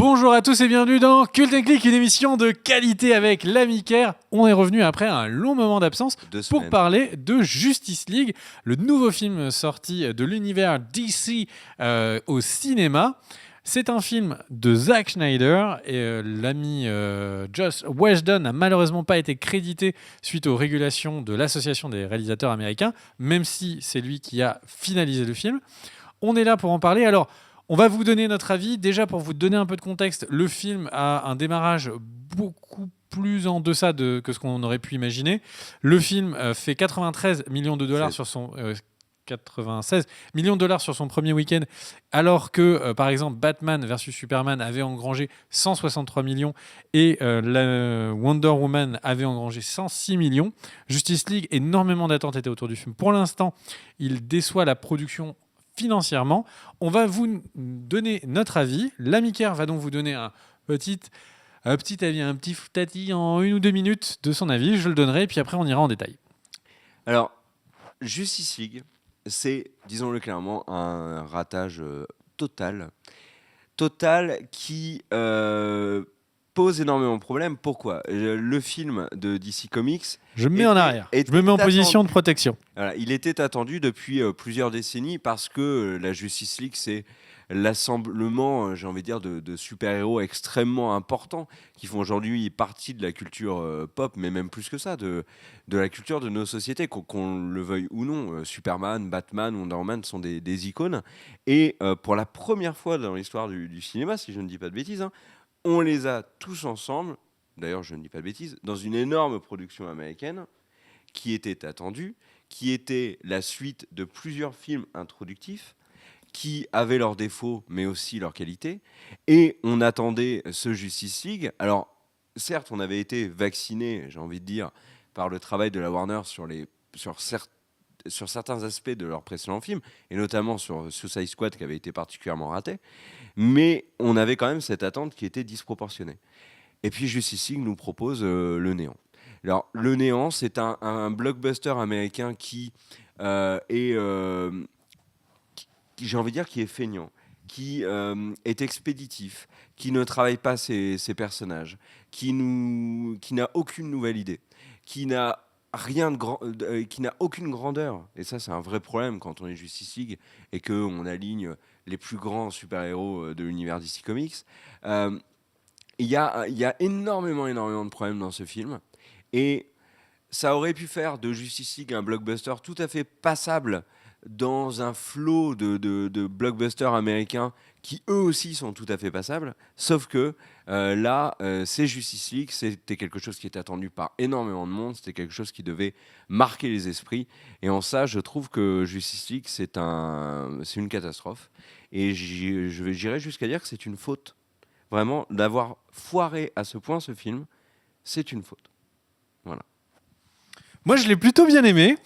Bonjour à tous et bienvenue dans Cult & Click, une émission de qualité avec l'ami Kerr. On est revenu après un long moment d'absence pour parler de Justice League, le nouveau film sorti de l'univers DC au cinéma. C'est un film de Zack Snyder et l'ami Joss Whedon n'a malheureusement pas été crédité suite aux régulations de l'Association des réalisateurs américains, même si c'est lui qui a finalisé le film. On est là pour en parler. Alors, on va vous donner notre avis. Déjà, pour vous donner un peu de contexte, le film a un démarrage beaucoup plus en deçà que ce qu'on aurait pu imaginer. Le film fait 93 millions de dollars sur son... 96 millions de dollars sur son premier week-end, alors que, par exemple, Batman vs Superman avait engrangé 163 millions et la Wonder Woman avait engrangé 106 millions. Justice League, énormément d'attentes étaient autour du film. Pour l'instant, il déçoit la production financièrement. On va vous donner notre avis. L'ami Kerr va donc vous donner un petit avis, un petit foutati en 1 ou 2 minutes de son avis. Je le donnerai et puis après on ira en détail. Alors, Justice League, c'est, disons-le clairement, un ratage total qui pose énormément de problèmes. Pourquoi ? Le film de DC Comics... Je me mets en arrière. Je me mets en position de protection. Voilà, il était attendu depuis plusieurs décennies parce que la Justice League, c'est l'assemblement, j'ai envie de dire, de super-héros extrêmement importants qui font aujourd'hui partie de la culture pop, mais même plus que ça, de la culture de nos sociétés, qu'on le veuille ou non. Superman, Batman, Wonder Woman sont des icônes. Et pour la première fois dans l'histoire du cinéma, si je ne dis pas de bêtises, on les a tous ensemble, d'ailleurs je ne dis pas de bêtises, dans une énorme production américaine qui était attendue, qui était la suite de plusieurs films introductifs, qui avaient leurs défauts, mais aussi leurs qualités. Et on attendait ce Justice League. Alors, certes, on avait été vacciné, j'ai envie de dire, par le travail de la Warner sur certains aspects de leurs précédents films, et notamment sur Suicide Squad, qui avait été particulièrement raté. Mais on avait quand même cette attente qui était disproportionnée. Et puis Justice League nous propose le néant. Alors, le néant, c'est un blockbuster américain qui est... j'ai envie de dire, qui est feignant, qui est expéditif, qui ne travaille pas ses personnages, qui n'a aucune nouvelle idée, qui n'a qui n'a aucune grandeur. Et ça, c'est un vrai problème quand on est Justice League et qu'on aligne les plus grands super-héros de l'univers DC Comics. Il y a énormément de problèmes dans ce film. Et ça aurait pu faire de Justice League un blockbuster tout à fait passable dans un flot de blockbusters américains qui eux aussi sont tout à fait passables, sauf que là, c'est Justice League, c'était quelque chose qui était attendu par énormément de monde, c'était quelque chose qui devait marquer les esprits, et en ça, je trouve que Justice League, c'est une catastrophe, et j'irais jusqu'à dire que c'est une faute. Vraiment, d'avoir foiré à ce point ce film, c'est une faute. Voilà. Moi, je l'ai plutôt bien aimé.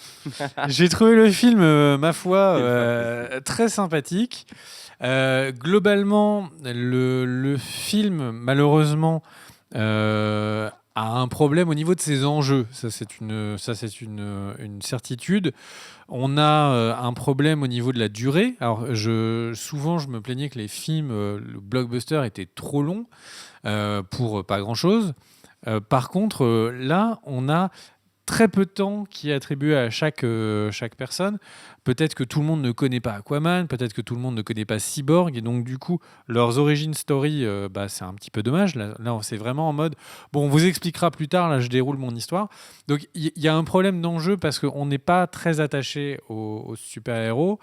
J'ai trouvé le film, ma foi, très sympathique. Globalement, le film, malheureusement, a un problème au niveau de ses enjeux. Ça, c'est une certitude. On a un problème au niveau de la durée. Alors, souvent, je me plaignais que les films, le blockbuster, étaient trop longs pour pas grand-chose. Par contre, là, on a très peu de temps qui est attribué à chaque personne. Peut-être que tout le monde ne connaît pas Aquaman, peut-être que tout le monde ne connaît pas Cyborg, et donc du coup, leurs origin story, c'est un petit peu dommage. Là, c'est vraiment en mode, bon, on vous expliquera plus tard, là je déroule mon histoire. Donc il y a un problème d'enjeu parce qu'on n'est pas très attaché aux super-héros.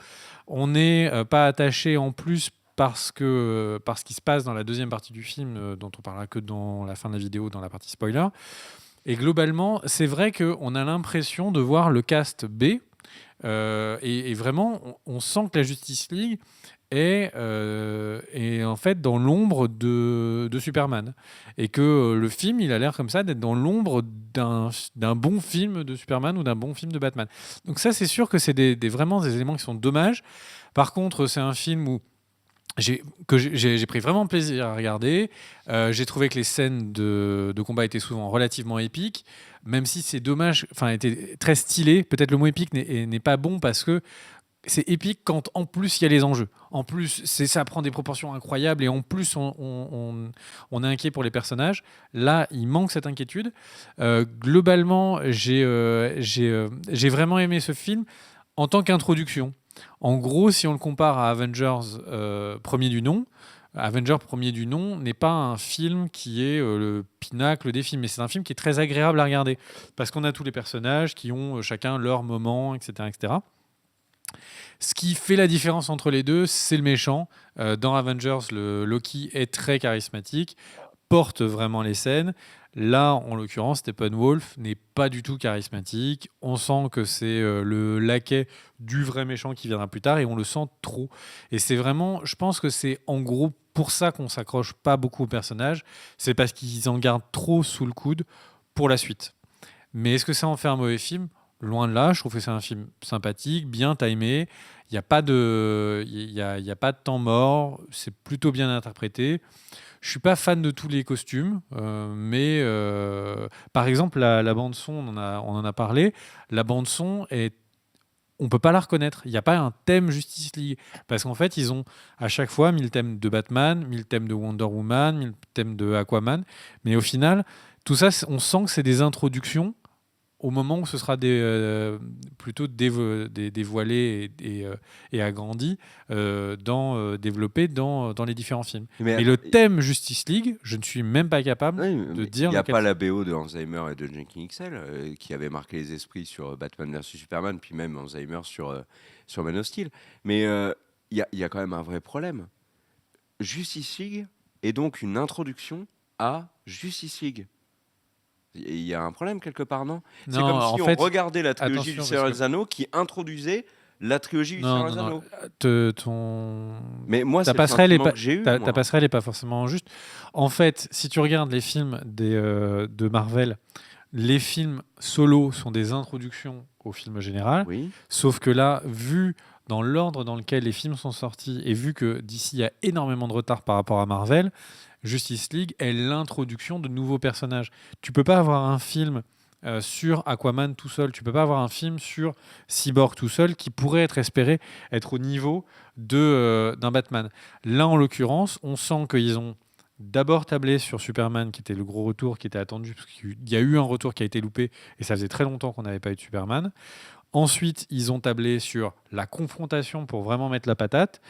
On n'est pas attaché en plus parce qu'il se passe dans la deuxième partie du film, dont on parlera que dans la fin de la vidéo, dans la partie spoiler. Et globalement, c'est vrai qu'on a l'impression de voir le cast B. Et vraiment, on sent que la Justice League est en fait dans l'ombre de Superman. Et que le film, il a l'air comme ça d'être dans l'ombre d'un bon film de Superman ou d'un bon film de Batman. Donc ça, c'est sûr que c'est vraiment des éléments qui sont dommages. Par contre, c'est un film où j'ai pris vraiment plaisir à regarder. J'ai trouvé que les scènes de combat étaient souvent relativement épiques, même si c'est dommage, enfin, étaient très stylées. Peut-être le mot épique n'est pas bon parce que c'est épique quand en plus il y a les enjeux. En plus, ça prend des proportions incroyables et en plus on est inquiet pour les personnages. Là, il manque cette inquiétude. Globalement, j'ai vraiment aimé ce film en tant qu'introduction. En gros, si on le compare à Avengers premier du nom, Avengers premier du nom n'est pas un film qui est le pinacle des films, mais c'est un film qui est très agréable à regarder parce qu'on a tous les personnages qui ont chacun leur moment, etc., etc. Ce qui fait la différence entre les deux, c'est le méchant. Dans Avengers, le Loki est très charismatique, porte vraiment les scènes. Là, en l'occurrence, Steppenwolf n'est pas du tout charismatique. On sent que c'est le laquais du vrai méchant qui viendra plus tard et on le sent trop. Et c'est vraiment, je pense que c'est en gros pour ça qu'on s'accroche pas beaucoup au personnage. C'est parce qu'ils en gardent trop sous le coude pour la suite. Mais est-ce que ça en fait un mauvais film? Loin de là, je trouve que c'est un film sympathique, bien timé. Il n'y a pas de, il y a pas de temps mort. C'est plutôt bien interprété. Je suis pas fan de tous les costumes, mais par exemple la bande son, on en a parlé. La bande son est, on peut pas la reconnaître. Il n'y a pas un thème Justice League parce qu'en fait ils ont à chaque fois mis le thème de Batman, mis le thème de Wonder Woman, mis le thème de Aquaman, mais au final tout ça, on sent que c'est des introductions au moment où ce sera plutôt dévoilé et agrandi, développé dans les différents films. Mais Mais le thème Justice League, je ne suis même pas capable oui, de mais dire il n'y a lequel pas c'est. la BO de Alzheimer et de Jenkins XL qui avait marqué les esprits sur Batman versus Superman, puis même Alzheimer sur Man of Steel. Mais il y a quand même un vrai problème. Justice League est donc une introduction à Justice League. Il y a un problème quelque part, non? C'est Non, comme en si on fait, regardait la trilogie du attention, parce Seigneur que des Anneaux qui introduisait la trilogie du non, Seigneur non, des non, Anneaux. Mais moi, ta c'est le passerelle est sentiment pas, que j'ai eu, ta moi. passerelle est pas forcément juste. En fait, si tu regardes les films de Marvel, les films solo sont des introductions au film général, Oui. sauf que là, vu dans l'ordre dans lequel les films sont sortis et vu que d'ici il y a énormément de retard par rapport à Marvel, Justice League est l'introduction de nouveaux personnages. Tu peux pas avoir un film sur Aquaman tout seul, tu peux pas avoir un film sur Cyborg tout seul qui pourrait être espéré être au niveau d'un Batman. Là, en l'occurrence, on sent qu'ils ont d'abord tablé sur Superman, qui était le gros retour qui était attendu, parce qu'il y a eu un retour qui a été loupé, et ça faisait très longtemps qu'on n'avait pas eu de Superman. Ensuite, ils ont tablé sur la confrontation pour vraiment mettre la patate.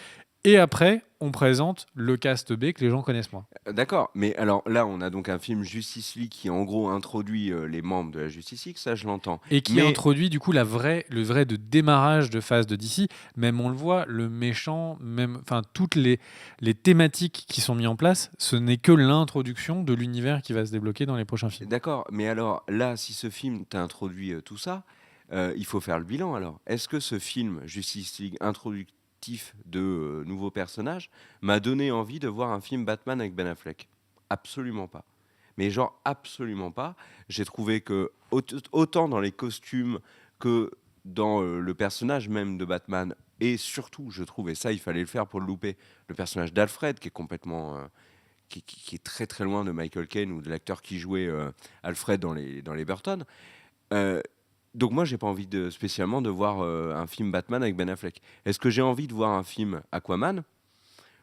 Et après, on présente le cast B que les gens connaissent moins. D'accord, mais alors là, on a donc un film Justice League qui en gros introduit les membres de la Justice League, ça je l'entends. Et qui Mais introduit du coup le vrai de démarrage de phase de DC. Même on le voit, le méchant, même, enfin toutes les thématiques qui sont mises en place, ce n'est que l'introduction de l'univers qui va se débloquer dans les prochains films. d'accord, mais alors là, si ce film t'a introduit tout ça, il faut faire le bilan alors. Est-ce que ce film Justice League introductif de nouveaux personnages m'a donné envie de voir un film Batman avec Ben Affleck? Absolument pas. Mais genre absolument pas. J'ai trouvé que autant dans les costumes que dans le personnage même de Batman, et surtout, je trouve, et ça il fallait le faire pour le louper, le personnage d'Alfred qui est complètement qui est très très loin de Michael Caine ou de l'acteur qui jouait Alfred dans les Burton. Euh, donc moi, j'ai pas envie spécialement de voir un film Batman avec Ben Affleck. Est-ce que j'ai envie de voir un film Aquaman?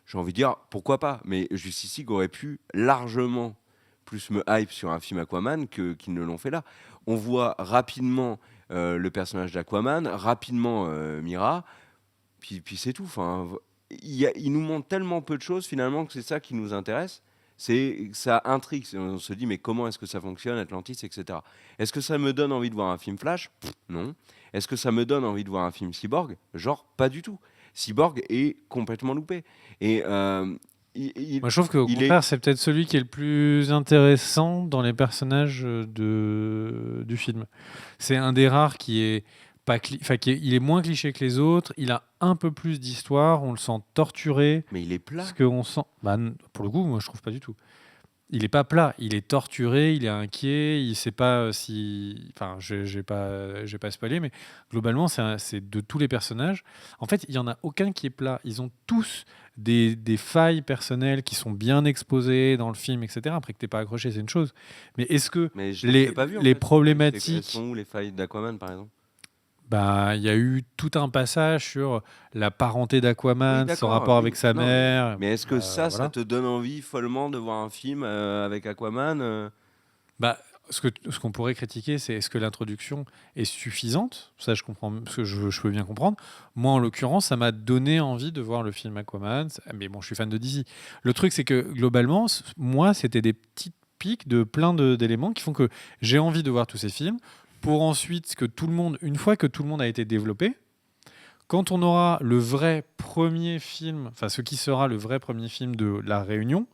J'ai envie de dire pourquoi pas, mais Justice League aurait pu largement plus me hype sur un film Aquaman qu'ils ne l'ont fait là. On voit rapidement le personnage d'Aquaman, rapidement Mira, puis c'est tout. Enfin, il nous montre tellement peu de choses finalement que c'est ça qui nous intéresse. C'est ça intrigue. On se dit mais comment est-ce que ça fonctionne Atlantis, etc. Est-ce que ça me donne envie de voir un film Flash? Non. Est-ce que ça me donne envie de voir un film Cyborg? Genre pas du tout. Cyborg est complètement loupé. Et Moi, je trouve qu'au il contraire, est c'est peut-être celui qui est le plus intéressant dans les personnages du film. C'est un des rares qui est pas, il est moins cliché que les autres. Il a un peu plus d'histoire. On le sent torturé. mais il est plat. Ce qu'on sent, bah, pour le coup, moi, je trouve pas du tout. Il est pas plat, il est torturé, il est inquiet, il sait pas si, enfin, j'ai pas spoilé, mais globalement, c'est de tous les personnages. En fait, il y en a aucun qui est plat. Ils ont tous des failles personnelles qui sont bien exposées dans le film, etc. Après que t'es pas accroché, c'est une chose. Mais est-ce que Mais je ne l'ai pas vu en les fait. Elles problématiques, sont où les failles d'Aquaman par exemple? bah, il y a eu tout un passage sur la parenté Oui, d'Aquaman, son d'accord, rapport avec oui. sa Non, mère. mais est-ce que ça Voilà. te donne envie follement de voir un film avec Aquaman Bah, ce qu'on pourrait critiquer, c'est est-ce que l'introduction est suffisante? Ça, je comprends, parce que je peux bien comprendre. Moi, en l'occurrence, ça m'a donné envie de voir le film Aquaman. Mais bon, je suis fan de DC. Le truc, c'est que globalement, moi, c'était des petites piques de plein d'éléments qui font que j'ai envie de voir tous ces films pour ensuite que tout le monde, une fois que tout le monde a été développé, quand on aura le vrai premier film, enfin ce qui sera le vrai premier film de la Réunion,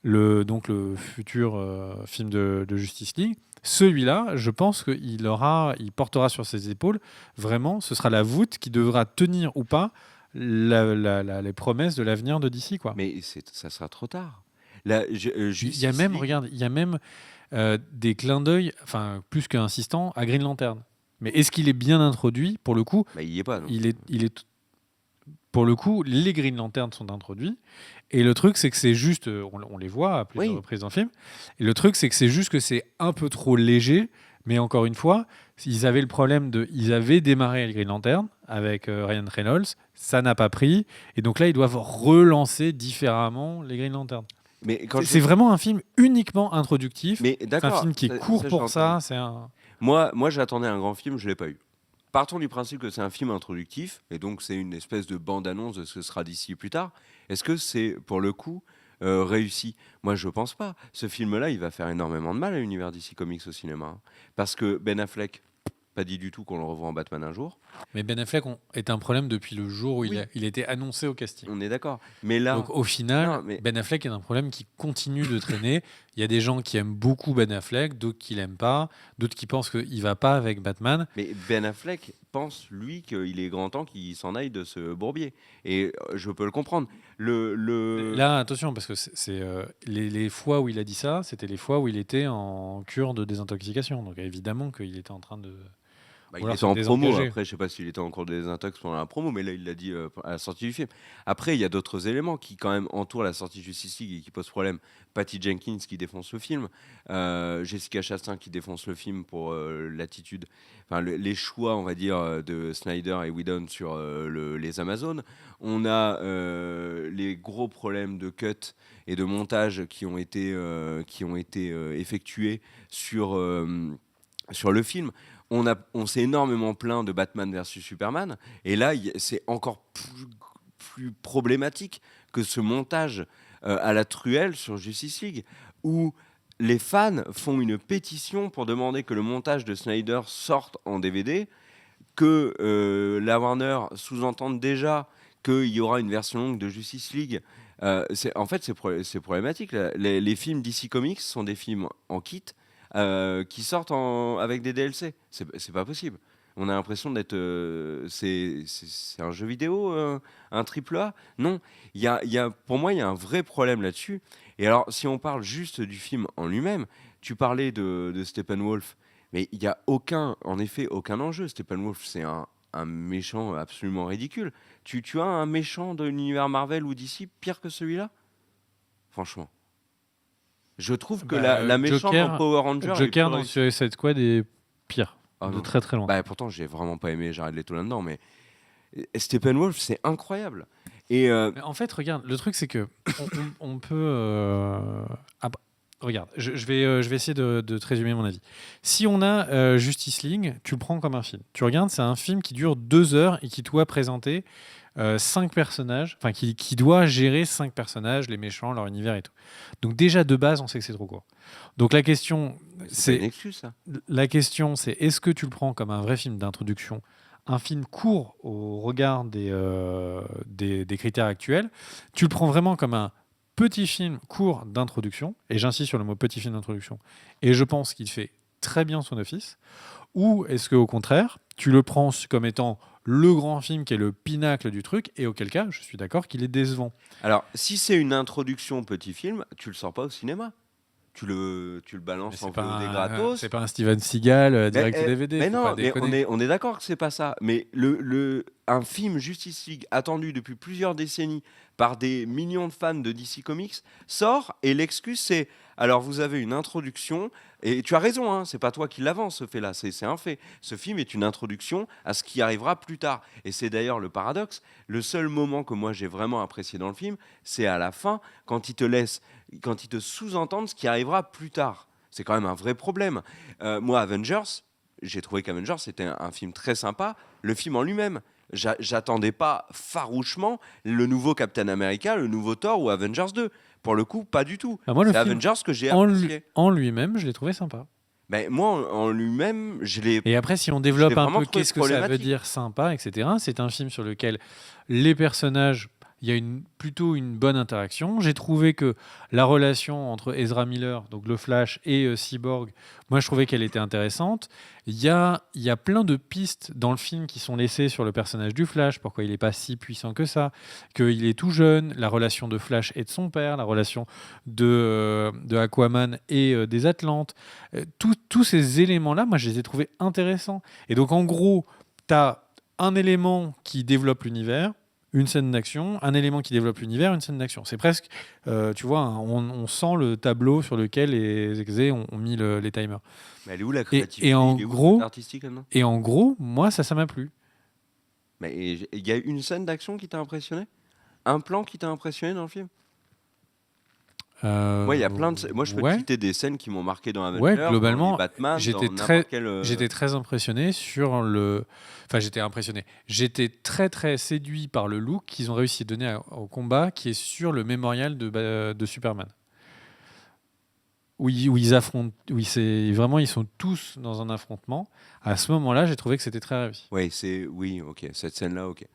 donc le futur film de Justice League, celui-là, je pense il portera sur ses épaules, vraiment, ce sera la voûte qui devra tenir ou pas les promesses de l'avenir de DC, quoi. Mais ça sera trop tard. La Il y a Justice même, League, regarde, il y a même des clins d'œil, enfin plus qu'insistants, à Green Lantern. Mais est-ce qu'il est bien introduit? Pour le coup, bah, il y est pas non il plus. est, il est pour le coup, les Green Lantern sont introduits. Et le truc, c'est que c'est juste, on les voit à plusieurs Oui, reprises dans le film. Et le truc, c'est que c'est juste que c'est un peu trop léger. Mais encore une fois, ils avaient démarré les Green Lantern avec Ryan Reynolds. Ça n'a pas pris. Et donc là, ils doivent relancer différemment les Green Lantern. mais quand C'est je c'est vraiment un film uniquement introductif. mais C'est un d'accord, film qui est court ça, j'ai pour entendu. ça. C'est un... Moi, j'attendais un grand film, je l'ai pas eu. Partons du principe que c'est un film introductif, et donc c'est une espèce de bande-annonce de ce que sera d'ici plus tard. Est-ce que c'est, pour le coup, réussi? Moi, je pense pas. Ce film-là, il va faire énormément de mal à l'univers DC Comics au cinéma, hein. Parce que Ben Affleck, pas dit du tout qu'on le revoit en Batman un jour. Mais Ben Affleck est un problème depuis le jour où Oui, il a été annoncé au casting. on est d'accord. Mais Donc là, au final, non, mais Ben Affleck est un problème qui continue de traîner. Il y a des gens qui aiment beaucoup Ben Affleck, d'autres qui l'aiment pas, d'autres qui pensent qu'il va pas avec Batman. Mais Ben Affleck pense, lui, qu'il est grand temps qu'il s'en aille de ce bourbier. Et je peux le comprendre. Le... Là, attention, parce que les fois où il a dit ça, c'était les fois où il était en cure de désintoxication. Donc évidemment qu'il était en train de Bah, il vouloir était se en promo. désengager. Après, je sais pas s'il était encore des intox pendant la promo, mais là, il l'a dit à la sortie du film. Après, il y a d'autres éléments qui, quand même, entourent la sortie de Justice League et qui posent problème. Patty Jenkins qui défonce le film, Jessica Chastain qui défonce le film pour l'attitude, enfin, les choix, on va dire, de Snyder et Whedon sur les Amazones. On a les gros problèmes de cut et de montage qui ont été effectués sur le film. On s'est énormément plaint de Batman versus Superman, et là, c'est encore plus problématique que ce montage à la truelle sur Justice League, où les fans font une pétition pour demander que le montage de Snyder sorte en DVD, que la Warner sous-entende déjà qu'il y aura une version longue de Justice League. En fait, c'est problématique. Là. Les films DC Comics sont des films en kit qui sortent avec des DLC. C'est pas possible. On a l'impression d'être. C'est un jeu vidéo, un triple A. Non, pour moi, il y a un vrai problème là-dessus. Et alors, si on parle juste du film en lui-même, tu parlais de Steppenwolf, mais il n'y a en effet, aucun enjeu. Steppenwolf, c'est un méchant absolument ridicule. Tu as un méchant de l'univers Marvel ou DC pire que celui-là? Franchement. Je trouve que Bah, la méchante en Power Ranger est plus Joker dans réussie. Suicide Squad est pire, Ah de non. très très loin. Bah, pourtant, j'ai vraiment pas aimé Jared Leto là-dedans, mais Steppenwolf, c'est incroyable. Et Mais en fait, regarde, le truc c'est que on peut. Regarde, je vais essayer de te résumer mon avis. Si on a Justice League, tu le prends comme un film. Tu regardes, c'est un film qui dure 2 heures et qui doit présenter 5 personnages, enfin qui doit gérer 5 personnages, les méchants, leur univers et tout. Donc déjà de base, on sait que c'est trop court. Donc c'est pas une excuse, ça. la question, c'est est-ce que tu le prends comme un vrai film d'introduction, un film court au regard des critères actuels, tu le prends vraiment comme un petit film court d'introduction, et j'insiste sur le mot petit film d'introduction, et je pense qu'il fait très bien son office, ou est-ce qu'au contraire, tu le prends comme étant le grand film qui est le pinacle du truc, et auquel cas, je suis d'accord qu'il est décevant. Alors, si c'est une introduction petit film, tu le sors pas au cinéma. Tu le Mais balances en c'est pas VOD c'est gratos. pas un Steven Seagal Mais, direct DVD, mais faut pas non, mais déconner. on est d'accord que c'est pas ça. Mais un film Justice League attendu depuis plusieurs décennies par des millions de fans de DC Comics sort, et l'excuse c'est alors vous avez une introduction, Et tu as raison, hein, c'est pas toi qui l'avance, ce fait-là, c'est un fait. Ce film est une introduction à ce qui arrivera plus tard. Et c'est d'ailleurs le paradoxe. Le seul moment que moi j'ai vraiment apprécié dans le film, c'est à la fin, quand il te sous-entendent ce qui arrivera plus tard. C'est quand même un vrai problème. Moi, Avengers, j'ai trouvé qu'Avengers c'était un film très sympa. Le film en lui-même, j'attendais pas farouchement le nouveau Captain America, le nouveau Thor ou Avengers 2. Pour le coup, pas du tout. Bah, moi, le C'est film Avengers que j'ai apprécié. en lui-même, je l'ai trouvé sympa. Mais moi, en lui-même, Et après, si on je l'ai développe un vraiment peu trouvé qu'est-ce que ça veut problématique. dire sympa, etc., c'est un film sur lequel les personnages, il y a plutôt une bonne interaction. J'ai trouvé que la relation entre Ezra Miller, donc le Flash, et Cyborg, moi je trouvais qu'elle était intéressante. Il y a plein de pistes dans le film qui sont laissées sur le personnage du Flash, pourquoi il n'est pas si puissant que ça, qu'il est tout jeune, la relation de Flash et de son père, la relation de Aquaman et des Atlantes. Tous ces éléments-là, moi je les ai trouvés intéressants. Et donc en gros, tu as un élément qui développe l'univers, une scène d'action, un élément qui développe l'univers, une scène d'action. C'est presque, tu vois, on sent le tableau sur lequel les exés ont mis les timers. Mais elle est où la créativité? Et en Il est où le gros, côté artistique maintenant? et en gros, moi, ça m'a plu. Mais il y a une scène d'action qui t'a impressionné? Un plan qui t'a impressionné dans le film? Moi, il y a plein de. Moi, je peux te Ouais, citer des scènes qui m'ont marqué dans ouais, Avengers, dans globalement, les Batman, dans j'étais n'importe quel. j'étais très impressionné sur le. Enfin, j'étais impressionné. J'étais très, très séduit par le look qu'ils ont réussi à donner au combat qui est sur le mémorial de Superman. Où ils affrontent, vraiment, ils sont tous dans un affrontement. À ce moment-là, j'ai trouvé que c'était très réussi. Oui, ok, cette scène-là, ok.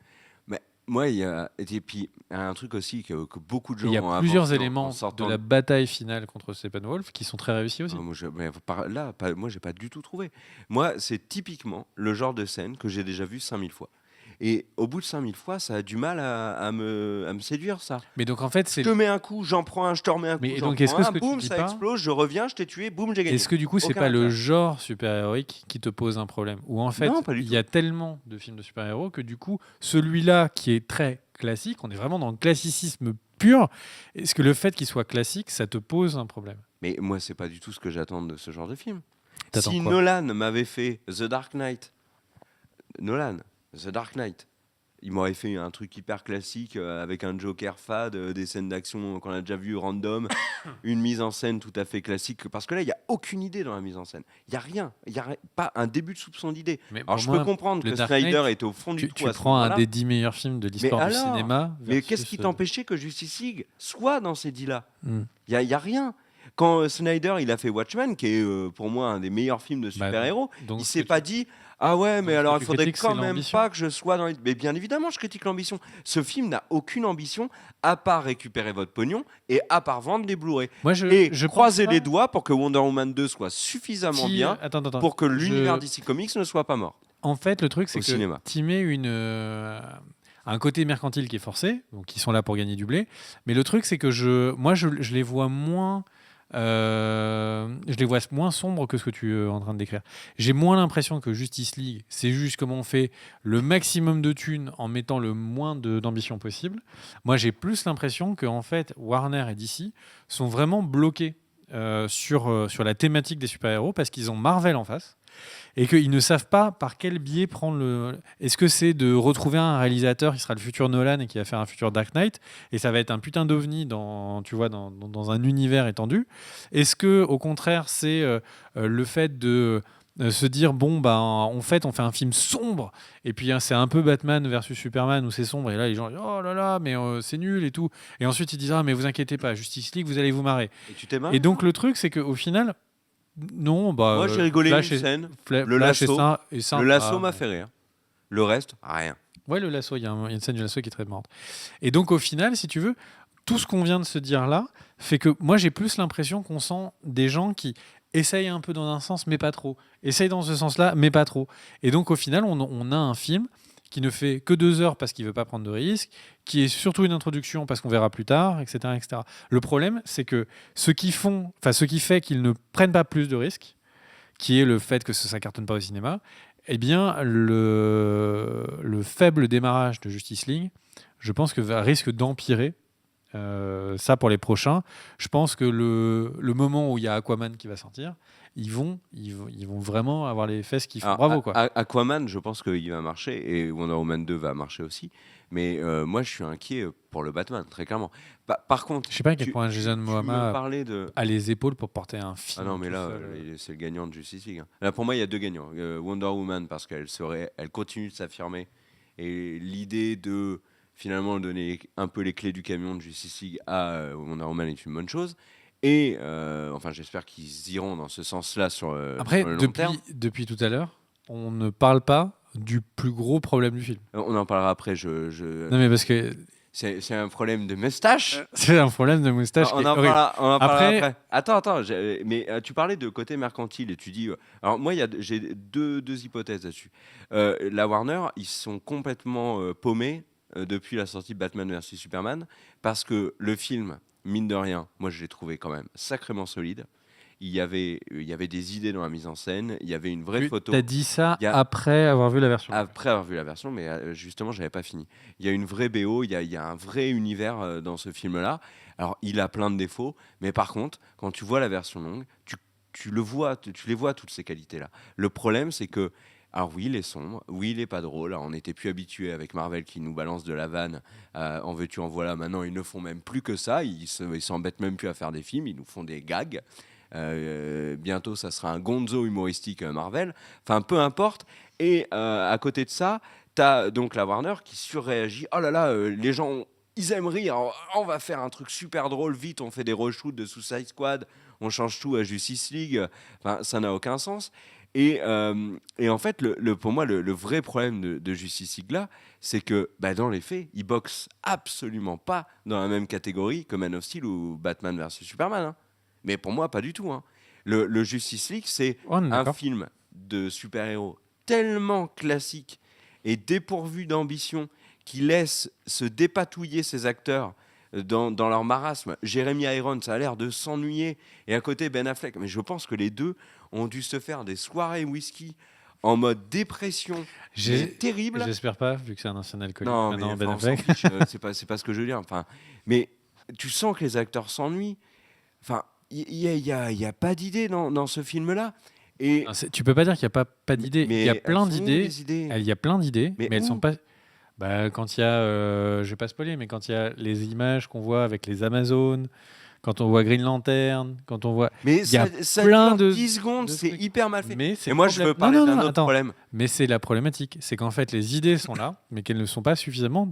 Mais moi, il y a. Et puis, il y a un truc aussi que beaucoup de Et il gens y a ont plusieurs avancé en éléments de sortant. la bataille finale contre Steppenwolf qui sont très réussis aussi. Moi, moi, j'ai pas du tout trouvé. Moi, c'est typiquement le genre de scène que j'ai déjà vu 5000 fois. Et au bout de 5000 fois, ça a du mal à me séduire, ça. Mais donc en fait, Je te mets un coup, j'en prends un, je te remets un coup, Mais j'en donc est-ce prends que un, ce que tu boum, dis ça pas, explose, je reviens, je t'ai tué, boum, j'ai gagné. est-ce que du coup c'est Aucun pas le intérêt. genre super-héroïque qui te pose un problème? Ou en fait, Non, pas du il y a tellement de films de super-héros que du coup, celui-là qui est très classique, on est vraiment dans le classicisme pur. Est-ce que le fait qu'il soit classique, ça te pose un problème? Mais moi, c'est pas du tout ce que j'attends de ce genre de film. T'attends Si quoi? Nolan m'avait fait The Dark Knight, Nolan, The Dark Knight, il m'aurait fait un truc hyper classique avec un Joker fade, des scènes d'action qu'on a déjà vu random, une mise en scène tout à fait classique. Parce que là, il n'y a aucune idée dans la mise en scène. Il n'y a rien. Il n'y a pas un début de soupçon d'idée. Mais Alors pour je moi, peux comprendre le que Dark Snyder Knight, était au fond du trou tu à ce prends un moment-là. des 10 meilleurs films de Mais l'histoire du alors cinéma. Mais qu'est-ce versus, qui t'empêchait que Justice League soit dans ces 10-là? hmm. Il y a rien. Quand Snyder il a fait Watchmen, qui est pour moi un des meilleurs films de Bah, super-héros, donc il ce s'est que pas tu- dit ah ouais, mais donc ce alors que il tu faudrait critiques, quand c'est même l'ambition. pas que je sois dans les. Mais bien évidemment, je critique l'ambition. Ce film n'a aucune ambition à part récupérer votre pognon et à part vendre des Blu-ray. Moi, Et je croiser pense les pas doigts pour que Wonder Woman 2 soit suffisamment bien Attends, pour que l'univers je- DC Comics ne soit pas mort En fait, le truc, c'est au que cinéma. tu mets un côté mercantile qui est forcé, donc ils sont là pour gagner du blé. Mais le truc, c'est que je les vois moins. Je les vois moins sombres que ce que tu es en train de décrire. J'ai moins l'impression que Justice League, c'est juste comment on fait le maximum de thunes en mettant le moins d'ambition possible. Moi, j'ai plus l'impression que en fait, Warner et DC sont vraiment bloqués sur la thématique des super-héros parce qu'ils ont Marvel en face et qu'ils ne savent pas par quel biais prendre le. Est-ce que c'est de retrouver un réalisateur qui sera le futur Nolan et qui va faire un futur Dark Knight et ça va être un putain d'ovni dans un univers étendu? Est-ce que au contraire c'est le fait de se dire bon bah en fait on fait un film sombre et puis hein, c'est un peu Batman versus Superman où c'est sombre et là les gens disent oh là là mais c'est nul et tout et ensuite ils disent ah mais vous inquiétez pas Justice League vous allez vous marrer Et tu t'es marré? et donc le truc c'est qu'au final non, bah. Moi, j'ai rigolé Flash une est- scène. Fla- Le Flash lasso. est sympa. Le lasso m'a fait rire. Le reste, rien. Ouais, le lasso, il y a une scène du lasso qui est très marrante. Et donc, au final, si tu veux, tout ce qu'on vient de se dire là fait que moi, j'ai plus l'impression qu'on sent des gens qui essayent un peu dans un sens, mais pas trop. Essayent dans ce sens-là, mais pas trop. Et donc, au final, on a un film qui ne fait que 2 heures parce qu'il veut pas prendre de risques, qui est surtout une introduction parce qu'on verra plus tard, etc., etc. Le problème, c'est que ce qui fait qu'ils ne prennent pas plus de risques, qui est le fait que ça cartonne pas au cinéma, eh bien, le faible démarrage de Justice League, je pense que risque d'empirer Ça, pour les prochains, je pense que le moment où il y a Aquaman qui va sortir, ils vont vraiment avoir les fesses qui font Alors, bravo, quoi. Aquaman, je pense qu'il va marcher et Wonder Woman 2 va marcher aussi. Mais moi, je suis inquiet pour le Batman, très clairement. Par contre, Je sais pas à quel point Jason tu me Momoa parlais de. a les épaules pour porter un Ah film non, mais tout là, seul. c'est le gagnant de Justice League, hein. Là, pour moi, il y a deux gagnants. Wonder Woman, parce elle continue de s'affirmer. Et l'idée de finalement donner un peu les clés du camion de Justice League à Wonder Woman est une bonne chose. Et enfin, j'espère qu'ils iront dans ce sens-là Après, sur le long terme. depuis tout à l'heure, on ne parle pas du plus gros problème du film. On en parlera après. Non, mais parce que C'est un problème de moustache. c'est un problème de moustache qui est horrible. On en parlera Après- après. Attends, mais tu parlais de côté mercantile et tu dis. Alors moi, j'ai deux hypothèses là-dessus. La Warner, ils sont complètement paumés depuis la sortie de Batman vs Superman parce que le film, mine de rien, moi je l'ai trouvé quand même sacrément solide. Il y avait des idées dans la mise en scène, il y avait une vraie photo. T'as dit ça Il y a- après avoir vu la version. Après avoir vu la version, mais justement, j'avais pas fini. Il y a une vraie BO, il y a un vrai univers dans ce film-là. Alors, il a plein de défauts, mais par contre, quand tu vois la version longue, tu les vois toutes ces qualités-là. Le problème, c'est que, alors oui, il est sombre, oui, il est pas drôle. Alors, on n'était plus habitué avec Marvel qui nous balance de la vanne, en veux-tu, en voilà. Maintenant, ils ne font même plus que ça. Ils s'embêtent même plus à faire des films, ils nous font des gags. Bientôt, ça sera un gonzo humoristique Marvel. Enfin, peu importe. Et à côté de ça, tu as donc la Warner qui surréagit. Oh là là, les gens, ils aiment rire. On va faire un truc super drôle. Vite, on fait des reshoots de Suicide Squad. On change tout à Justice League. Enfin, ça n'a aucun sens. Et en fait, pour moi, le vrai problème de Justice League là, c'est que dans les faits, ils boxent absolument pas dans la même catégorie que Man of Steel ou Batman versus Superman, hein. Mais pour moi, pas du tout, hein. Le Justice League, c'est On est un d'accord. film de super-héros tellement classique et dépourvu d'ambition qui laisse se dépatouiller ses acteurs dans leur marasme. Jeremy Irons, ça a l'air de s'ennuyer. Et à côté, Ben Affleck. Mais je pense que les deux ont dû se faire des soirées whisky en mode dépression. Mais terrible. J'espère pas, vu que c'est un ancien alcoolique. Non, mais Maintenant, Ben enfin, on s'en Affleck. fiche, c'est pas ce que je veux dire. Enfin, mais tu sens que les acteurs s'ennuient. Enfin, il y a pas d'idée dans ce film-là. Et Tu peux pas dire qu'il n'y a pas d'idées. mais Il y a elles plein sont où, d'idées. les idées Il y a plein d'idées, Mais mais elles où sont pas. Quand il y a, je vais pas spoiler, mais quand il y a les images qu'on voit avec les Amazones, quand on voit Green Lantern, quand on voit. Mais il y a ça plein dure de 10 secondes, de c'est trucs. hyper mal fait. Mais c'est Et le moi, je problème. veux parler Non, d'un non, autre attends. problème. Mais c'est la problématique, c'est qu'en fait les idées sont là, mais qu'elles ne sont pas suffisamment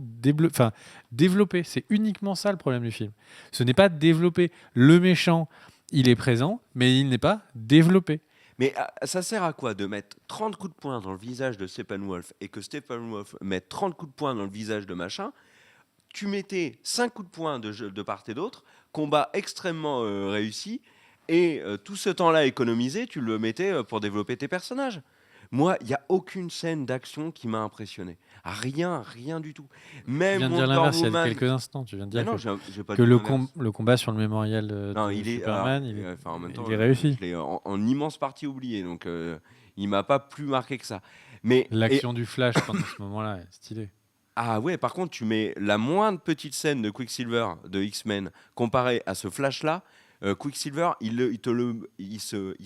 développées. C'est uniquement ça le problème du film. Ce n'est pas développé. Le méchant, il est présent, mais il n'est pas développé. Mais ça sert à quoi de mettre 30 coups de poing dans le visage de Steppenwolf et que Steppenwolf mette 30 coups de poing dans le visage de machin? Tu mettais 5 coups de poing de part et d'autre, combat extrêmement réussi, et tout ce temps-là économisé, tu le mettais pour développer tes personnages. Moi, il n'y a aucune scène d'action qui m'a impressionné. Rien du tout. Tu Même viens de dire Wonder l'inverse il y a Woman. quelques instants. Tu viens de Mais dire non, que, j'ai pas que dit le, l'inverse. le combat sur le mémorial Non, de il est Superman, en même temps, il est réussi. je l'ai en immense partie oublié, donc il m'a pas plus marqué que ça. Mais L'action du Flash pendant ce moment-là est stylée. ah ouais, par contre, tu mets la moindre petite scène de Quicksilver de X-Men comparée à ce Flash-là. Quicksilver, il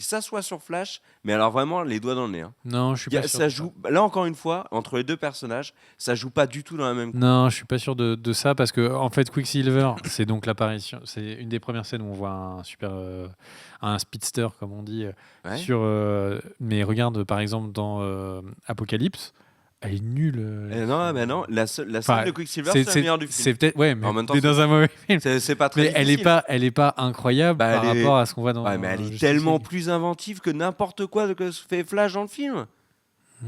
s'assoit sur Flash, mais alors vraiment les doigts dans le nez, hein. Non, je suis pas sûr. Ça de joue. Là encore une fois, entre les deux personnages, ça joue pas du tout dans la même. Non, je suis pas sûr de ça parce que en fait Quicksilver, c'est donc l'apparition, c'est une des premières scènes où on voit un speedster comme on dit Ouais. mais regarde par exemple dans Apocalypse, elle est nulle. Non, la scène Enfin, de Quicksilver, c'est la meilleure du film. C'est peut-être ouais, mais En même temps, t'es dans un mauvais film. C'est pas très Mais difficile. elle est pas incroyable Bah, par elle est- rapport à ce qu'on voit dans. Ouais, mais elle est Justice tellement League. plus inventive que n'importe quoi que se fait Flash dans le film. Hmm.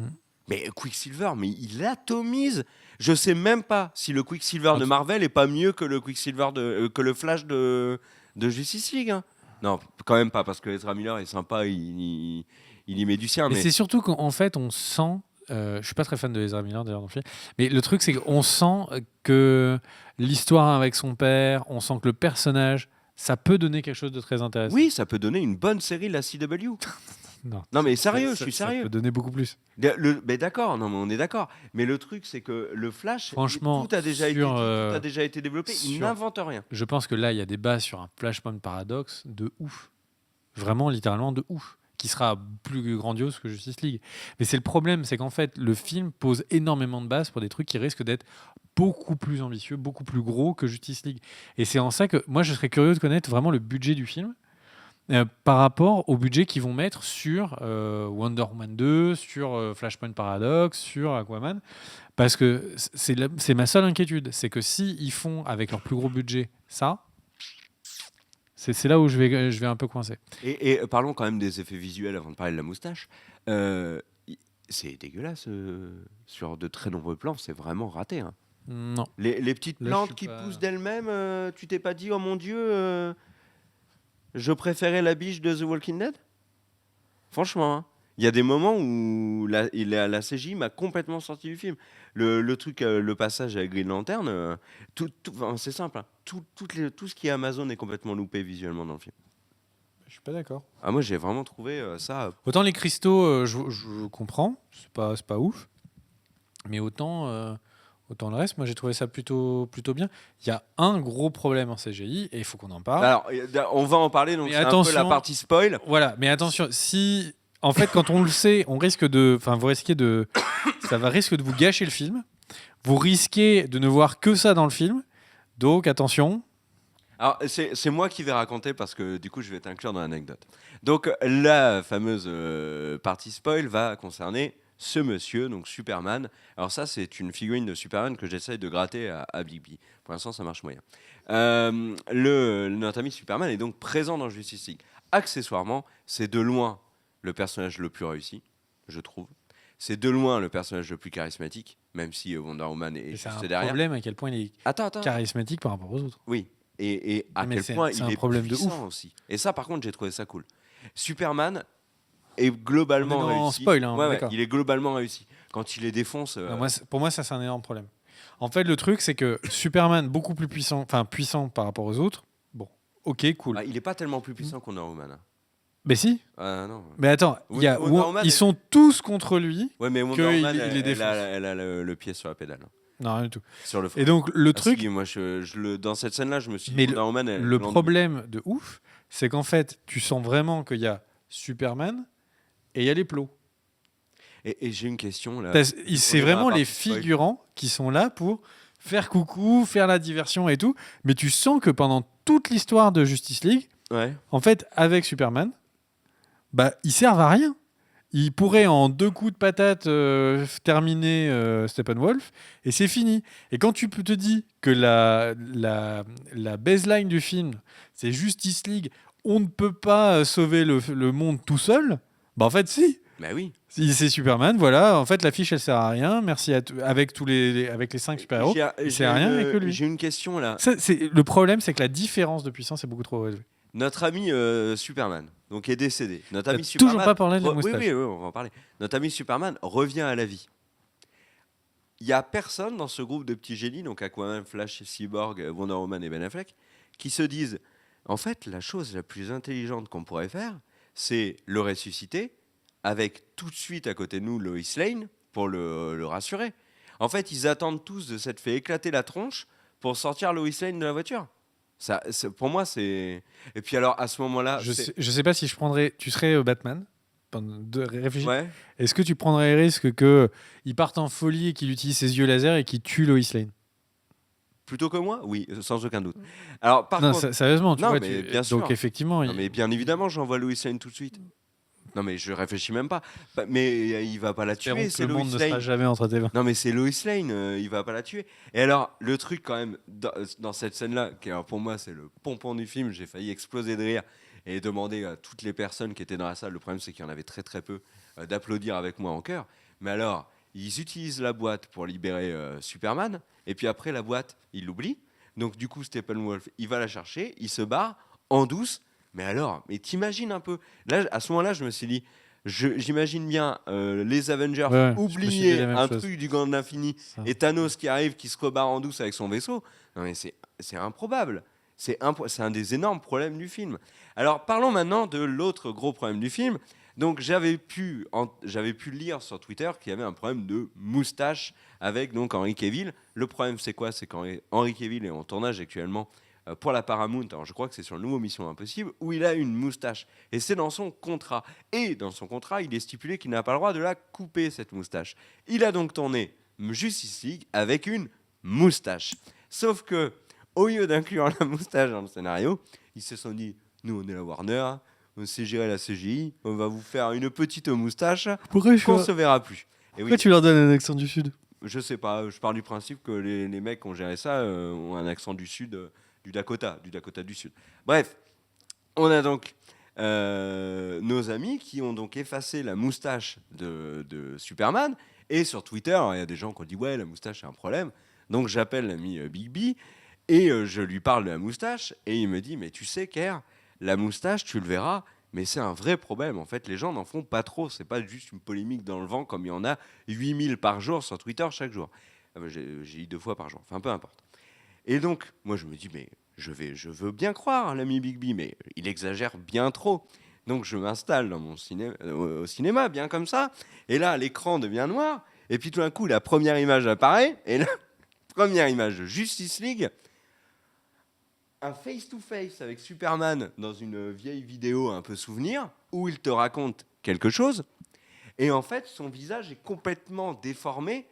Mais Quicksilver, mais il atomise. Je sais même pas si le Quicksilver En de tout- Marvel est pas mieux que le Quicksilver que le Flash de Justice League, hein. Non, quand même pas, parce que Ezra Miller est sympa, il y met du sien. Mais Mais c'est surtout qu'en fait, on sent. Je suis pas très fan de Ezra Miller d'ailleurs dans le film, mais le truc c'est qu'on sent que l'histoire avec son père, on sent que le personnage, ça peut donner quelque chose de très intéressant. oui, ça peut donner une bonne série, la CW. Non, mais sérieux, je suis Ça sérieux. peut donner beaucoup plus. Mais d'accord, non, mais on est d'accord. Mais le truc, c'est que le Flash, Franchement, tout a déjà été sur, dit, tout a déjà été développé. Il sur- n'invente rien. je pense que là, il y a des bases sur un Flashpoint Paradox de ouf. Vraiment, littéralement de ouf. Qui sera plus grandiose que Justice League. Mais c'est le problème, c'est qu'en fait, le film pose énormément de bases pour des trucs qui risquent d'être beaucoup plus ambitieux, beaucoup plus gros que Justice League. Et c'est en ça que moi, je serais curieux de connaître vraiment le budget du film par rapport au budget qu'ils vont mettre sur Wonder Woman 2, sur Flashpoint Paradox, sur Aquaman. Parce que c'est ma seule inquiétude. C'est que si ils font avec leur plus gros budget ça, c'est là où je vais un peu coincer. Et parlons quand même des effets visuels avant de parler de la moustache. C'est dégueulasse. Sur de très nombreux plans, c'est vraiment raté. Hein. Non. Les petites Là, plantes je suis qui pas- poussent d'elles-mêmes, tu t'es pas dit, oh mon Dieu, je préférais la biche de The Walking Dead. Franchement, hein. Il y a des moments où la CGI m'a complètement sorti du film. Le truc, le passage avec Green Lantern, enfin, c'est simple. Hein. Tout ce qui est Amazon est complètement loupé visuellement dans le film. Je suis pas d'accord. Ah, moi, j'ai vraiment trouvé ça. Autant les cristaux, je comprends, c'est pas ouf, mais autant le reste, moi j'ai trouvé ça plutôt bien. Il y a un gros problème en CGI et il faut qu'on en parle. Alors, on va en parler, donc Mais c'est un peu la attention. partie spoil. Voilà, mais attention, si en fait quand on le sait, on risque de, enfin vous risquez de, ça va risque de vous gâcher le film. Vous risquez de ne voir que ça dans le film, donc attention. Alors, c'est moi qui vais raconter parce que du coup, je vais t'inclure dans l'anecdote. Donc, la fameuse partie spoil va concerner ce monsieur, donc Superman. Alors, ça, c'est une figurine de Superman que j'essaye de gratter à Big B. Pour l'instant, ça marche moyen. Notre ami Superman est donc présent dans Justice League. Accessoirement, c'est de loin le personnage le plus réussi, je trouve. C'est de loin le personnage le plus charismatique, même si Wonder Woman est Et c'est juste un derrière. problème à quel point il est Attends. charismatique par rapport aux autres. Oui. Et à Mais quel c'est- point c'est il un est problème de puissant aussi. Et ça, par contre, j'ai trouvé ça cool. Superman est globalement On est dans réussi. spoil, hein, Ouais, d'accord. il est globalement réussi. Quand il les défonce, Non, pour moi, ça c'est un énorme problème. En fait, le truc, c'est que Superman, beaucoup plus puissant, enfin puissant par rapport aux autres. Bon, ok, cool. il est pas tellement plus puissant qu'on Wonder Woman. Hein. Mais si. Non. Mais attends, il y a Wonder Woman ils sont tous contre lui. Ouais, mais Wonder Que Woman, il les défonce. elle a le pied sur la pédale. Hein. Non, rien du tout. Sur le front. Et donc le Ah, truc, si, moi, dans cette scène-là, je me suis dit, mais Wonder Woman, elle le l'enduit. problème de ouf, c'est qu'en fait, tu sens vraiment qu'il y a Superman et il y a les plots. Et j'ai une question là. C'est dans vraiment la les partie spoil. figurants qui sont là pour faire coucou, faire la diversion et tout. Mais tu sens que pendant toute l'histoire de Justice League, Ouais. en fait, avec Superman, bah, ils servent à rien. Ils pourraient en 2 coups de patate terminer Steppenwolf et c'est fini. Et quand tu te dis que la baseline du film, c'est Justice League, on ne peut pas sauver le monde tout seul, bah en fait si. Bah oui. Si c'est Superman, voilà. En fait, l'affiche, elle sert à rien. Merci avec avec les 5 super-héros. Il sert à rien avec que lui. J'ai une question là. Le problème, c'est que la différence de puissance est beaucoup trop élevée. Notre ami Superman, donc est décédé. Notre ami T'as Superman. toujours pas parlé de la Oui, moustache. oui, on va en parler. Notre ami Superman revient à la vie. Il y a personne dans ce groupe de petits génies, donc Aquaman, Flash, Cyborg, Wonder Woman et Ben Affleck, qui se disent en fait, la chose la plus intelligente qu'on pourrait faire, c'est le ressusciter avec tout de suite à côté de nous Lois Lane pour le rassurer. En fait, ils attendent tous de s'être fait éclater la tronche pour sortir Lois Lane de la voiture. Ça, pour moi, c'est. Et puis alors, à ce moment-là. Je sais pas si je prendrais. Tu serais Batman. Réfléchis. Ouais. Est-ce que tu prendrais le risque qu'il parte en folie et qu'il utilise ses yeux laser et qu'il tue Lois Lane? Plutôt que moi? Oui, sans aucun doute. Alors, par Non, contre. sérieusement, tu Non, vois. mais bien sûr. Donc, effectivement. Non, mais bien évidemment, j'envoie Lois Lane tout de suite. Non, mais je réfléchis même pas. Mais il va pas la tuer, espérons que c'est le Lois monde ne sera Lane. jamais entre tes mains. Non, mais c'est Lois Lane, il va pas la tuer. Et alors, le truc quand même, dans cette scène-là, qui alors, pour moi c'est le pompon du film, j'ai failli exploser de rire et demander à toutes les personnes qui étaient dans la salle, le problème c'est qu'il y en avait très très peu, d'applaudir avec moi en chœur. Mais alors, ils utilisent la boîte pour libérer Superman, et puis après la boîte, ils l'oublient. Donc du coup, Steppenwolf, il va la chercher, il se barre en douce. Mais alors, mais t'imagines un peu. Là, à ce moment-là, je me suis dit, j'imagine bien les Avengers Ouais, je me suis dit oublier la même un chose. truc du gant de l'infini Ça. et Thanos qui arrive, qui se rebarre en douce avec son vaisseau. Non mais c'est improbable. C'est un des énormes problèmes du film. Alors parlons maintenant de l'autre gros problème du film. Donc j'avais pu lire sur Twitter qu'il y avait un problème de moustache avec donc Henry Cavill. Le problème c'est quoi? C'est qu'Henry Cavill est en tournage actuellement pour la Paramount. Alors je crois que c'est sur le nouveau Mission Impossible où il a une moustache et c'est dans son contrat. Et dans son contrat, il est stipulé qu'il n'a pas le droit de la couper cette moustache. Il a donc tourné Justice League avec une moustache. Sauf que au lieu d'inclure la moustache dans le scénario, ils se sont dit nous on est la Warner. On sait gérer la CGI, on va vous faire une petite moustache qu'on se verra plus. Et Pourquoi tu leur donnes un accent du Sud? Je sais pas, je pars du principe que les mecs qui ont géré ça ont un accent du Sud, du Dakota du Sud. Bref, on a donc nos amis qui ont donc effacé la moustache de Superman. Et sur Twitter, il y a des gens qui ont dit ouais, la moustache c'est un problème. Donc j'appelle l'ami Big B et je lui parle de la moustache et il me dit mais tu sais Kerr, la moustache, tu le verras, mais c'est un vrai problème. En fait, les gens n'en font pas trop. C'est pas juste une polémique dans le vent comme il y en a 8000 par jour sur Twitter chaque jour. J'ai eu 2 fois par jour. Enfin, peu importe. Et donc, moi, je me dis, mais je veux bien croire, l'ami Big B, mais il exagère bien trop. Donc, je m'installe dans mon au cinéma, bien comme ça. Et là, l'écran devient noir. Et puis, tout d'un coup, la première image apparaît. Et la première image de Justice League, un face-to-face avec Superman dans une vieille vidéo un peu souvenir, où il te raconte quelque chose, et en fait, son visage est complètement déformé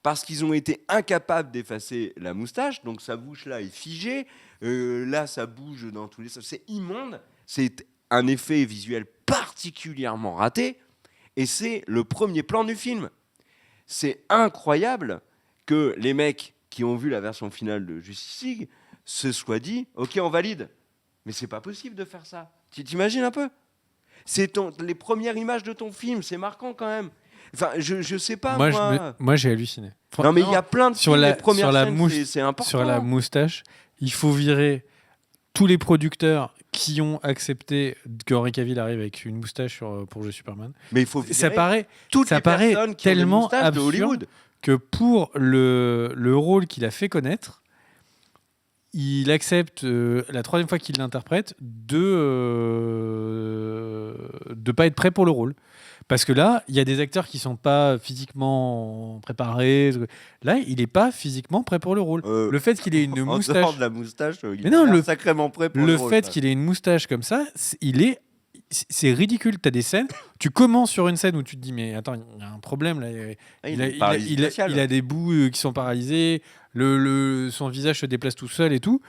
parce qu'ils ont été incapables d'effacer la moustache, donc sa bouche là est figée, là ça bouge dans tous les sens, c'est immonde, c'est un effet visuel particulièrement raté, et c'est le premier plan du film. C'est incroyable que les mecs qui ont vu la version finale de Justice League se soit dit, ok, on valide. Mais c'est pas possible de faire ça. Tu t'imagines un peu? C'est les premières images de ton film, c'est marquant quand même. Enfin, je sais pas, moi j'ai halluciné. Non, mais il y a plein de sur films, la, les premières sur la scènes, c'est important. Sur la moustache, il faut virer tous les producteurs qui ont accepté que Henry Cavill arrive avec une moustache pour jouer Superman. Mais il faut virer ça paraît personnes qui tellement ont des moustaches de Hollywood. Que pour le rôle qu'il a fait connaître, il accepte la 3e fois qu'il l'interprète de pas être prêt pour le rôle. Parce que là, il y a des acteurs qui sont pas physiquement préparés. Là, il n'est pas physiquement prêt pour le rôle. Le fait qu'il ait une moustache... En dehors de la moustache, il est sacrément prêt pour le rôle. Le fait qu'il ait une moustache comme ça, c'est ridicule. Tu as des scènes, tu commences sur une scène où tu te dis mais attends, il y a un problème là. Il a des bouts qui sont paralysés, son visage se déplace tout seul et tout.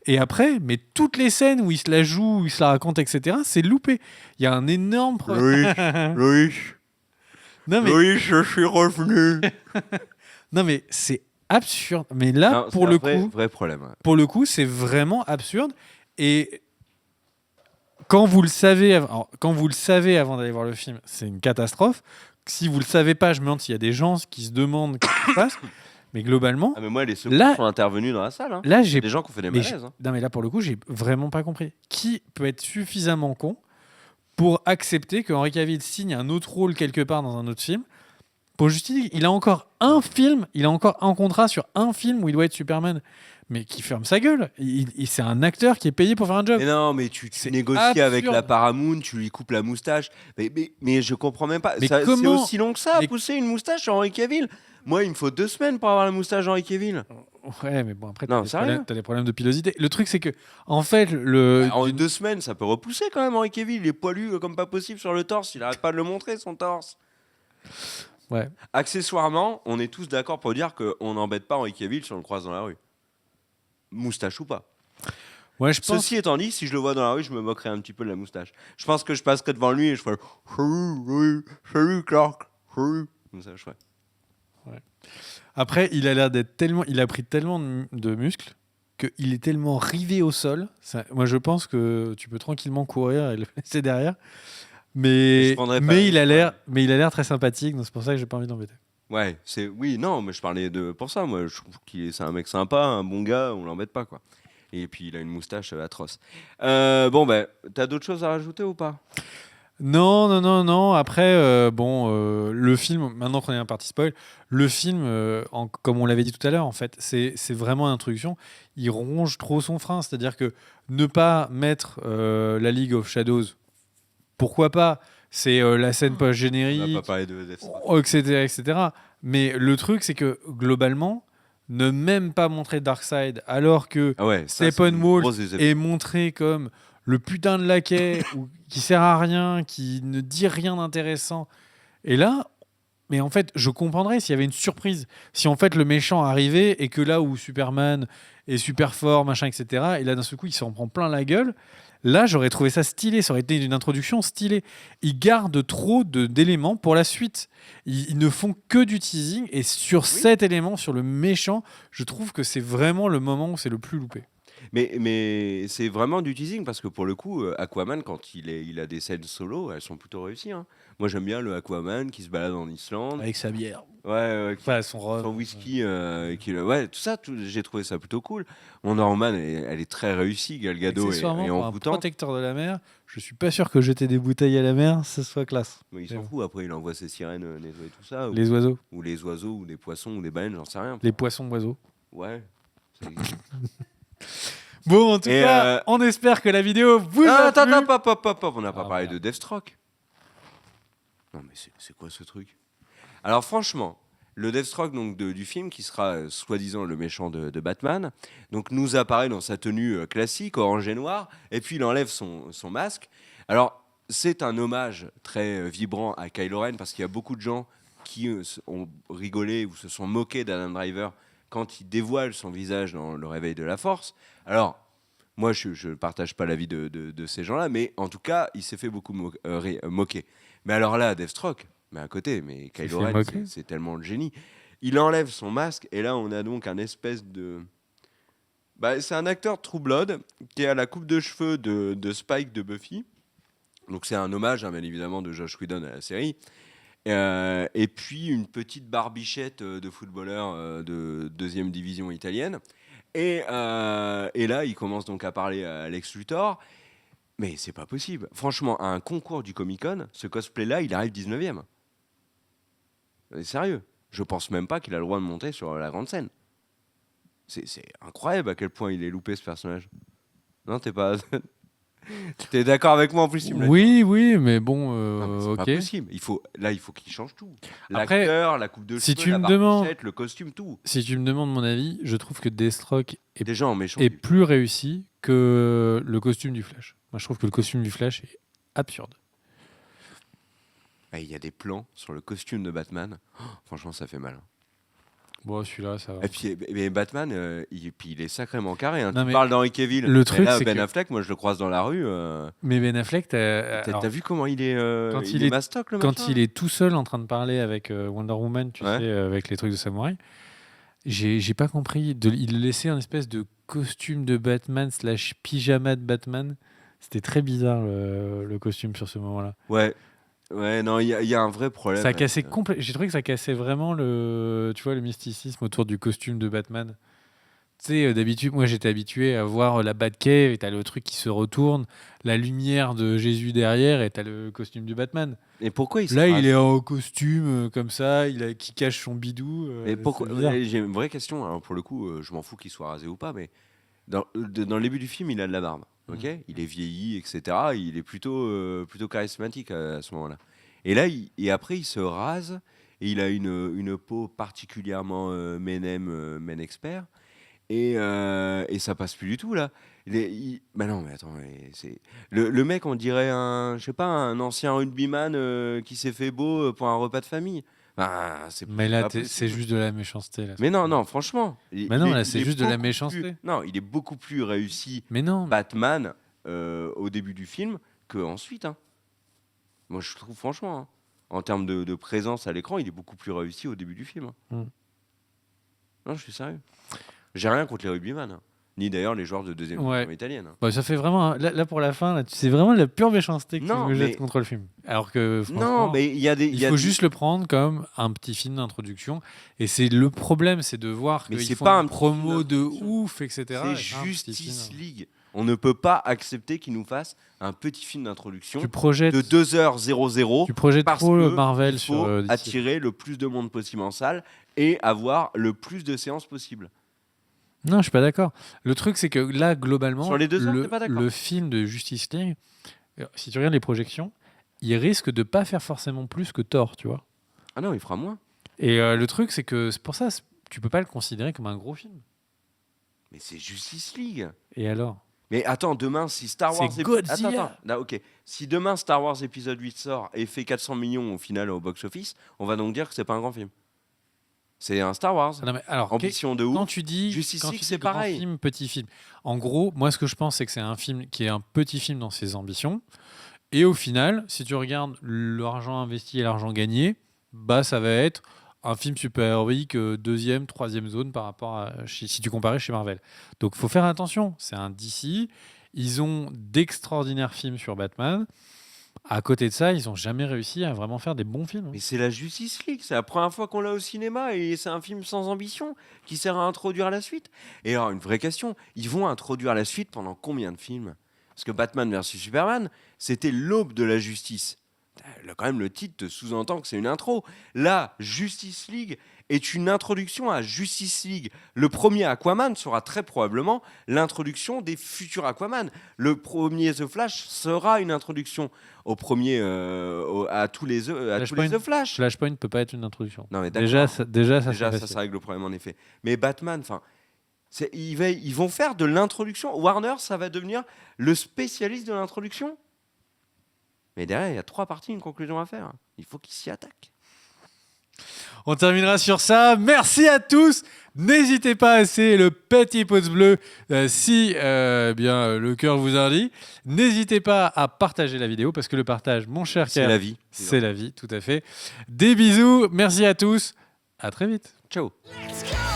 Et après, mais toutes les scènes où il se la joue, où il se la raconte, etc., c'est loupé. Il y a un énorme problème. Louis, je suis revenu. Non mais c'est absurde. Mais là, pour le coup, vrai problème. Ouais. Pour le coup, c'est vraiment absurde. Et quand vous le savez avant d'aller voir le film, c'est une catastrophe. Si vous le savez pas, je me demande s'il y a des gens qui se demandent ce qui se passe. Mais globalement, mais moi, les secours sont intervenus dans la salle. Hein. Là, j'ai des gens qui ont fait des malaises. Non, mais là, pour le coup, j'ai vraiment pas compris. Qui peut être suffisamment con pour accepter que Henry Cavill signe un autre rôle quelque part dans un autre film? Pour justifier, il a encore un film, il a encore un contrat sur un film où il doit être Superman. Mais qui ferme sa gueule. C'est un acteur qui est payé pour faire un job. Mais non, mais tu négocies avec la Paramount, tu lui coupes la moustache. Mais je comprends même pas. C'est aussi long que ça, pousser une moustache sur Henry Cavill. Moi, il me faut 2 semaines pour avoir la moustache d'Henry Cavill. Ouais, mais bon, après, t'as des problèmes de pilosité. Le truc, c'est que, en fait, en 2 semaines, ça peut repousser quand même, Henry Cavill. Il est poilu comme pas possible sur le torse. Il arrête pas de le montrer, son torse. Ouais. Accessoirement, on est tous d'accord pour dire qu'on n'embête pas Henry Cavill si on le croise dans la rue. Moustache ou pas. Ouais, Ceci étant dit, si je le vois dans la rue, je me moquerais un petit peu de la moustache. Je pense que je passerais devant lui et je ferais salut Clark, salut. Comme ça, je ferais. Ouais. Après, il a l'air d'être il a pris tellement de muscles qu'il est tellement rivé au sol. Moi, je pense que tu peux tranquillement courir et le laisser derrière. Mais il a l'air très sympathique, donc c'est pour ça que j'ai pas envie d'embêter. Ouais, mais je parlais pour ça. Moi, je trouve c'est un mec sympa, un bon gars, on l'embête pas, quoi. Et puis il a une moustache atroce. T'as d'autres choses à rajouter ou pas? Non. Après, le film, maintenant qu'on est en partie spoil, le film, comme on l'avait dit tout à l'heure, en fait, c'est vraiment une introduction. Il ronge trop son frein, c'est-à-dire que ne pas mettre la League of Shadows, pourquoi pas, c'est la scène On n'a pas post-générique, parlé de Deathstroke. etc., etc. Mais le truc, c'est que globalement, ne même pas montrer Darkseid alors que Ah ouais, ça, c'est une Steppenwolf grosse déception. est montré comme le putain de laquais ou qui sert à rien, qui ne dit rien d'intéressant. Et là, mais en fait, je comprendrais s'il y avait une surprise. Si en fait le méchant arrivait et que là où Superman est super fort, machin, etc., et là d'un seul coup il s'en prend plein la gueule, là j'aurais trouvé ça stylé, ça aurait été une introduction stylée. Ils gardent trop d'éléments pour la suite. Ils ne font que du teasing et sur Oui. cet élément, sur le méchant, je trouve que c'est vraiment le moment où c'est le plus loupé. Mais c'est vraiment du teasing parce que pour le coup, Aquaman, quand il a des scènes solo, elles sont plutôt réussies, hein. Moi, j'aime bien le Aquaman qui se balade en Islande. Avec sa bière. Ouais, ouais, Enfin, son son rhum. whisky, ouais, tout ça, j'ai trouvé ça plutôt cool. Wonder Woman, elle est très réussie. Gal Gadot Accessoirement, est pour un envoûtante. protecteur de la mer, je suis pas sûr que jeter des bouteilles à la mer, ce soit classe. Mais il Mais s'en bon. fout. Après, il envoie ses sirènes nettoyer tout ça. Les oiseaux, Ou les oiseaux, ou des poissons, ou des baleines, j'en sais rien. les poissons oiseaux. Ouais. ça- Bon, en tout Et, cas, on espère que la vidéo vous a attends, plu. attends, pop, on n'a pas Ah, parlé voilà. de Deathstroke. Non, mais c'est quoi ce truc? Alors, franchement, le Deathstroke donc, du film, qui sera soi-disant le méchant de Batman, donc, nous apparaît dans sa tenue classique, orange et noir, et puis il enlève son masque. Alors, c'est un hommage très vibrant à Kylo Ren, parce qu'il y a beaucoup de gens qui ont rigolé ou se sont moqués d'Adam Driver quand il dévoile son visage dans Le Réveil de la Force. Alors, moi, je ne partage pas l'avis de ces gens-là, mais en tout cas, il s'est fait beaucoup moquer. Mais alors là, Deathstroke, mais à côté, mais Kylo fait Ren, moquer c'est tellement le génie. Il enlève son masque, et là, on a donc un espèce de... Bah, c'est un acteur True Blood qui a la coupe de cheveux de Spike de Buffy. Donc c'est un hommage, hein, bien évidemment, de Josh Whedon à la série. Et puis une petite barbichette de footballeur de deuxième division italienne. Et là, il commence donc à parler à Lex Luthor. Mais c'est pas possible. Franchement, à un concours du Comic-Con, ce cosplay-là, il arrive 19e. Sérieux. Je pense même pas qu'il a le droit de monter sur la grande scène. C'est incroyable à quel point il est loupé, ce personnage. Non, t'es pas... T'es d'accord avec moi en plus, tu me l'as dit. Oui, mais bon, Non, mais c'est ok. pas possible. Il faut qu'il change tout. Après, L'acteur, la coupe de si cheveux, tu la me demandes- barbichette, le costume, tout. Si tu me demandes mon avis, je trouve que Deathstroke Déjà en méchant. est plus réussi que le costume du Flash. Moi, je trouve que le costume du Flash est absurde. Il y a des plans sur le costume de Batman. Oh, franchement, ça fait mal. Bon, celui-là, ça va. Et puis mais Batman, il est sacrément carré, hein. Non, Tu mais parles d'Henry Cavill. le Mais truc, là, c'est Ben que- Affleck, moi je le croise dans la rue. Mais Ben Affleck, T'as vu comment il est, quand il il est est- mastoc, le quand machin, il est tout seul en train de parler avec Wonder Woman, tu Ouais. sais, avec les trucs de samouraï, j'ai pas compris. Il laissait un espèce de costume de Batman / pyjama de Batman. C'était très bizarre le costume sur ce moment-là. Ouais, non, il y a un vrai problème. Ça a cassé avec, J'ai trouvé que ça cassait vraiment tu vois, le mysticisme autour du costume de Batman. Tu sais, d'habitude, moi j'étais habitué à voir la Batcave et t'as le truc qui se retourne, la lumière de Jésus derrière et t'as le costume du Batman. Et pourquoi il se Là, rase il est en costume comme ça, qui cache son bidou. Mais pourquoi c'est bizarre. J'ai une vraie question. Alors pour le coup, je m'en fous qu'il soit rasé ou pas, mais dans le début du film, il a de la barbe. Ok, il est vieilli, etc. Il est plutôt charismatique à ce moment-là. Et là, et après, il se rase et il a une peau particulièrement Men Expert. Et ça passe plus du tout là. Bah non, mais attends, le mec, on dirait je sais pas, un ancien rugbyman qui s'est fait beau pour un repas de famille. Bah, Mais c'est là, pas c'est possible. juste de la méchanceté. Là. Mais non, franchement. Mais non, là, c'est juste de la beaucoup méchanceté. non, il est beaucoup plus réussi, Mais non. Batman, au début du film, qu'ensuite. Hein. Moi, je trouve, franchement, hein, en termes de présence à l'écran, il est beaucoup plus réussi au début du film. Hein. Mm. Non, je suis sérieux. J'ai rien contre les rugbyman, hein, ni d'ailleurs les joueurs de deuxième division italienne. Hein. Bah, ça fait vraiment. Là, pour la fin, là, c'est vraiment de la pure méchanceté que Non, tu me jettes mais- contre le film. Alors que, franchement. Non, mais il y a des. Il faut juste le prendre comme un petit film d'introduction. Et c'est le problème, c'est de voir Mais qu'ils c'est font pas une un petit promo film de d'introduction. ouf, etc. C'est et pas un petit Justice film. League. On ne peut pas accepter qu'ils nous fassent un petit film d'introduction Tu projettes, de 2h00 tu projettes parce trop le que Marvel il sur faut DC. attirer le plus de monde possible en salle et avoir le plus de séances possible. Non, je suis pas d'accord. Le truc, c'est que là, globalement, Sur les 2 heures, t'es pas d'accord le film de Justice League, si tu regardes les projections, il risque de pas faire forcément plus que Thor, tu vois. Ah non, il fera moins. Et le truc, c'est que c'est pour ça, tu peux pas le considérer comme un gros film. Mais c'est Justice League. Et alors? Mais attends, demain, si Star Wars... C'est Godzilla. Attends. Ah, ok. Si demain, Star Wars épisode 8 sort et fait 400 millions au final au box-office, on va donc dire que c'est pas un grand film. C'est un Star Wars. Non, mais alors, Ambition de quand ouf. tu dis, Justice quand League, tu dis c'est grand pareil. film, petit film. En gros, moi, ce que je pense, c'est que c'est un film qui est un petit film dans ses ambitions. Et au final, si tu regardes l'argent investi et l'argent gagné, bah, ça va être un film super-héroïque deuxième, troisième zone par rapport à si tu comparais chez Marvel. Donc, faut faire attention. C'est un DC. Ils ont d'extraordinaires films sur Batman. À côté de ça, ils n'ont jamais réussi à vraiment faire des bons films. Mais c'est la Justice League, c'est la première fois qu'on l'a au cinéma et c'est un film sans ambition qui sert à introduire la suite. Et alors, une vraie question, ils vont introduire la suite pendant combien de films? Parce que Batman vs Superman, c'était l'aube de la justice. Là, quand même, le titre te sous-entend que c'est une intro. Là, Justice League est une introduction à Justice League. Le premier Aquaman sera très probablement l'introduction des futurs Aquaman. Le premier The Flash sera une introduction au premier, à tous les The Flash. Flashpoint ne peut pas être une introduction. Non, mais d'accord. Déjà, ça Déjà, c'est ça règle le problème en effet. Mais Batman, enfin, ils vont faire de l'introduction. Warner, ça va devenir le spécialiste de l'introduction. Mais derrière, il y a 3 parties, une conclusion à faire. Il faut qu'ils s'y attaquent. On terminera sur ça. Merci à tous. N'hésitez pas à essayer le petit pouce bleu si le cœur vous en dit. N'hésitez pas à partager la vidéo parce que le partage, mon cher C'est Kerr, la vie. c'est la vie, tout à fait. Des bisous. Merci à tous. À très vite. Ciao. Let's go!